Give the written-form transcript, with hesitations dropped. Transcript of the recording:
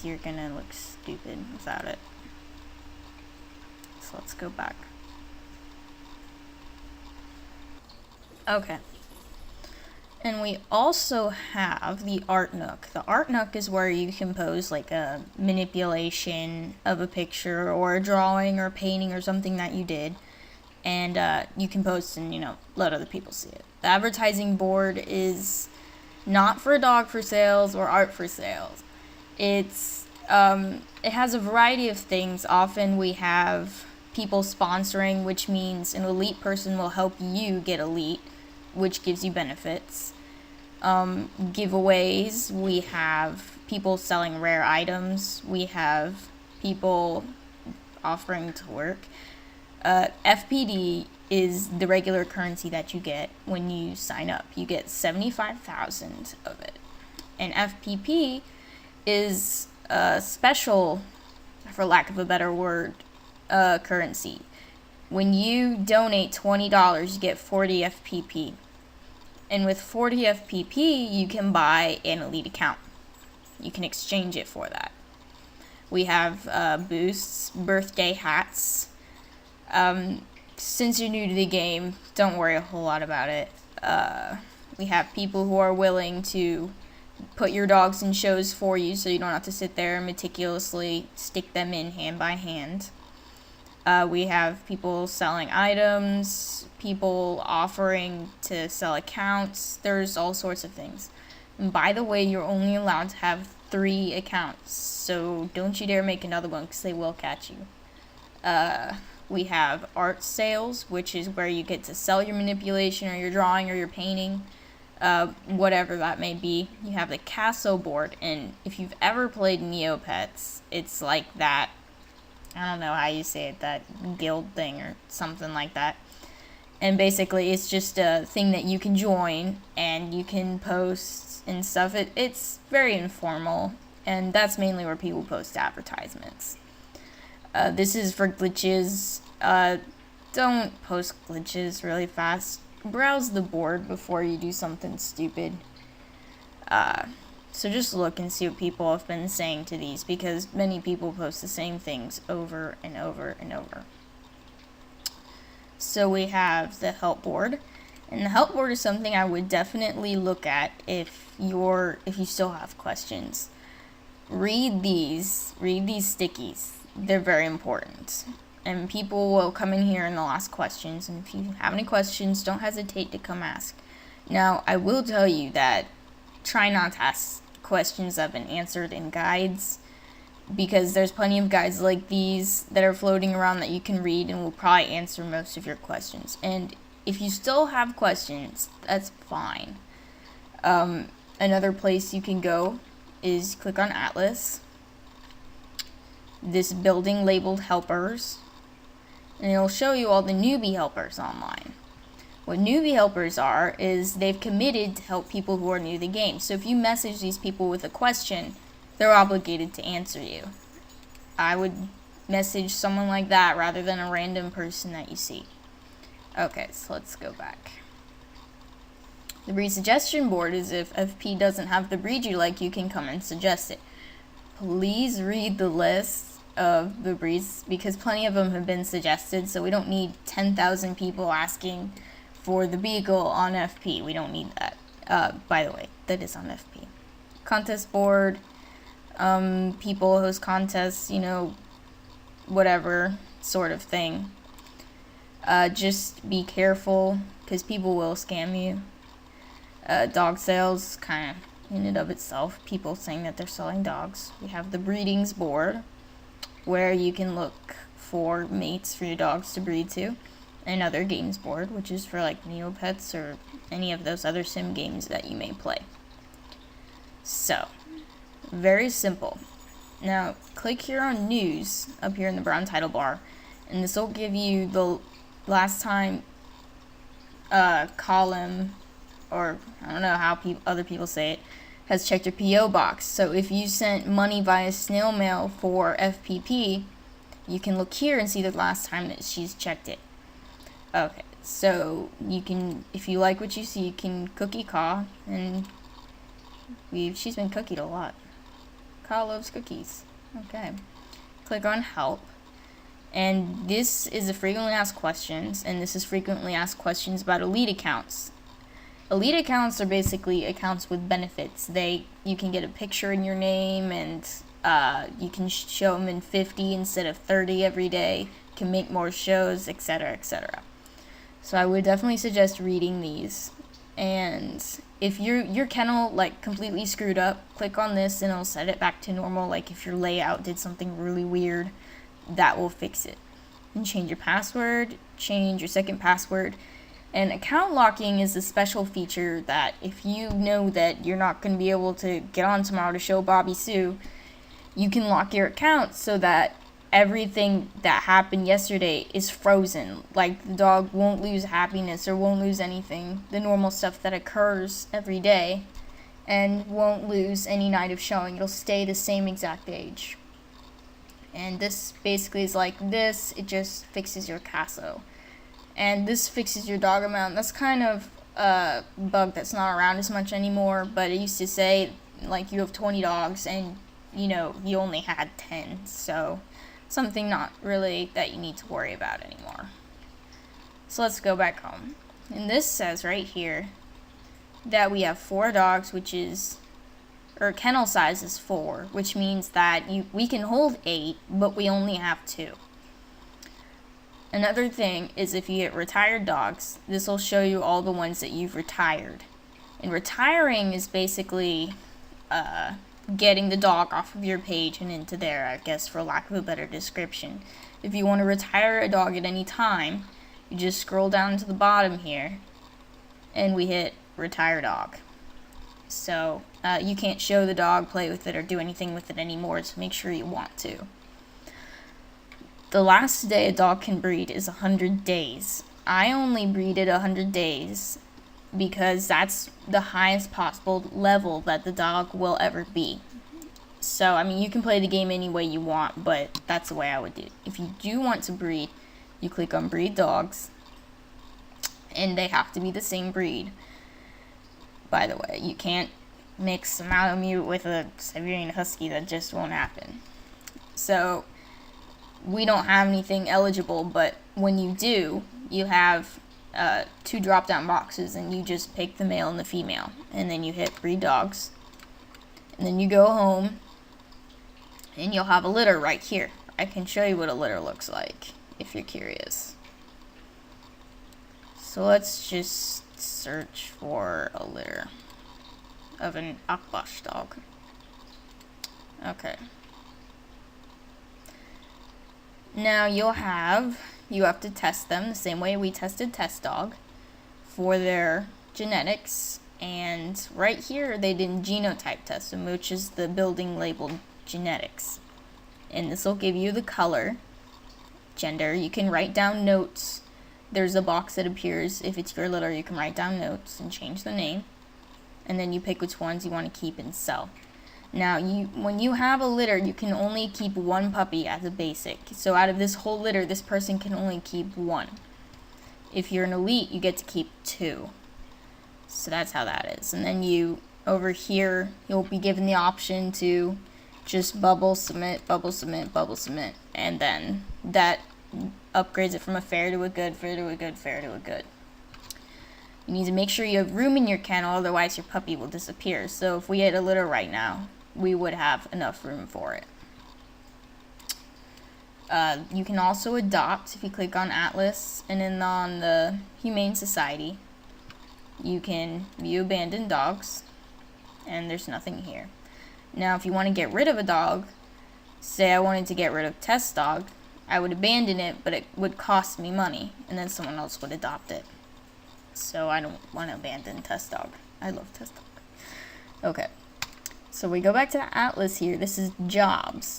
you're gonna look stupid without it. So let's go back. Okay. And we also have the Art Nook. The Art Nook is where you can post like a manipulation of a picture or a drawing or a painting or something that you did. And you can post and, let other people see it. The advertising board is not for dog for sales or art for sales. It has a variety of things. Often we have people sponsoring, which means an elite person will help you get elite, which gives you benefits. Giveaways, we have people selling rare items, we have people offering to work. FPD is the regular currency that you get when you sign up. You get 75,000 of it. And FPP is a special, for lack of a better word, currency. When you donate $20, you get 40 FPP. And with 40 FPP, you can buy an elite account. You can exchange it for that. We have boosts, birthday hats. Since you're new to the game, don't worry a whole lot about it. We have people who are willing to put your dogs in shows for you so you don't have to sit there and meticulously stick them in hand by hand. We have people selling items, people offering to sell accounts. There's all sorts of things. And by the way, you're only allowed to have 3 accounts, so don't you dare make another one because they will catch you. We have art sales, which is where you get to sell your manipulation or your drawing or your painting, whatever that may be. You have the castle board, and if you've ever played Neopets, it's like that, I don't know how you say it, that guild thing or something like that. And basically, it's just a thing that you can join, and you can post and stuff. It's very informal, and that's mainly where people post advertisements. This is for glitches. Don't post glitches really fast. Browse the board before you do something stupid. So just look and see what people have been saying to these, because many people post the same things over and over and over. So we have the help board. And the help board is something I would definitely look at if you still have questions. Read these stickies. They're very important. And people will come in here and they'll ask questions. And if you have any questions, don't hesitate to come ask. Now, I will tell you that try not to ask questions that have been answered in guides, because there's plenty of guides like these that are floating around that you can read and will probably answer most of your questions. And if you still have questions, that's fine. Another place you can go is click on Atlas. This building labeled helpers, and it'll show you all the newbie helpers online. What newbie helpers are is they've committed to help people who are new to the game. So if you message these people with a question, they're obligated to answer you. I would message someone like that rather than a random person that you see. Okay, so let's go back. The breed suggestion board is if FP doesn't have the breed you like, you can come and suggest it. Please read the list of the breeds, because plenty of them have been suggested, so we don't need 10,000 people asking for the beagle on FP. We don't need that. By the way, that is on FP. Contest board, people host contests, whatever sort of thing. Just be careful, because people will scam you. Dog sales, kind of in and of itself, people saying that they're selling dogs. We have the breedings board, where you can look for mates for your dogs to breed to. Another games board, which is for like Neopets or any of those other sim games that you may play. So, very simple. Now, click here on news up here in the brown title bar, and this will give you the last time column, or I don't know how other people say it, has checked your P.O. box. So if you sent money via snail mail for FPP, you can look here and see the last time that she's checked it. Okay, so you can, if you like what you see, you can cookie caw, and she's been cookied a lot. Kyle loves cookies. Okay. Click on help. And this is a frequently asked questions, and this is frequently asked questions about elite accounts. Elite accounts are basically accounts with benefits. You can get a picture in your name, and you can show them in 50 instead of 30 every day. You can make more shows, etc., etc. So I would definitely suggest reading these. And if your kennel like completely screwed up, click on this and it'll set it back to normal. Like if your layout did something really weird, that will fix it. And change your password, change your second password. And account locking is a special feature that if you know that you're not going to be able to get on tomorrow to show Bobby Sue, you can lock your account so that everything that happened yesterday is frozen. Like the dog won't lose happiness or won't lose anything, the normal stuff that occurs every day, and won't lose any night of showing. It'll stay the same exact age. And this basically is like this. It just fixes your CASO. And this fixes your dog amount. That's kind of a bug that's not around as much anymore, but it used to say like you have 20 dogs and you only had 10. So something not really that you need to worry about anymore. So let's go back home. And this says right here that we have 4 dogs, or kennel size is 4, which means that we can hold 8, but we only have 2. Another thing is if you get retired dogs, this will show you all the ones that you've retired. And retiring is basically getting the dog off of your page and into there, I guess, for lack of a better description. If you want to retire a dog at any time, you just scroll down to the bottom here, and we hit retire dog. So you can't show the dog, play with it, or do anything with it anymore, so make sure you want to. The last day a dog can breed is 100 days. I only breeded 100 days because that's the highest possible level that the dog will ever be. So, I mean, you can play the game any way you want, but that's the way I would do it. If you do want to breed, you click on breed dogs, and they have to be the same breed. By the way, you can't mix a Malamute with a Siberian Husky. That just won't happen. So, we don't have anything eligible, but when you do, you have 2 drop-down boxes, and you just pick the male and the female, and then you hit breed dogs, and then you go home, and you'll have a litter right here. I can show you what a litter looks like if you're curious. So let's just search for a litter of an Akbash dog. Okay. Now you have to test them the same way we tested Test Dog for their genetics, and right here they did genotype test them, which is the building labeled genetics. And this will give you the color, gender. You can write down notes. There's a box that appears if it's your litter. You can write down notes and change the name, and then you pick which ones you want to keep and sell. Now, when you have a litter, you can only keep 1 puppy as a basic. So out of this whole litter, this person can only keep 1. If you're an elite, you get to keep 2. So that's how that is. And then over here, you'll be given the option to just bubble, submit, bubble, submit, bubble, submit. And then that upgrades it from a fair to a good, fair to a good, fair to a good. You need to make sure you have room in your kennel, otherwise your puppy will disappear. So if we had a litter right now, we would have enough room for it. You can also adopt if you click on Atlas, and then on the Humane Society, you can view abandoned dogs, and there's nothing here. Now, if you want to get rid of a dog, say I wanted to get rid of Test Dog, I would abandon it, but it would cost me money, and then someone else would adopt it. So I don't want to abandon Test Dog. I love Test Dog. Okay. So we go back to Atlas here. This is jobs.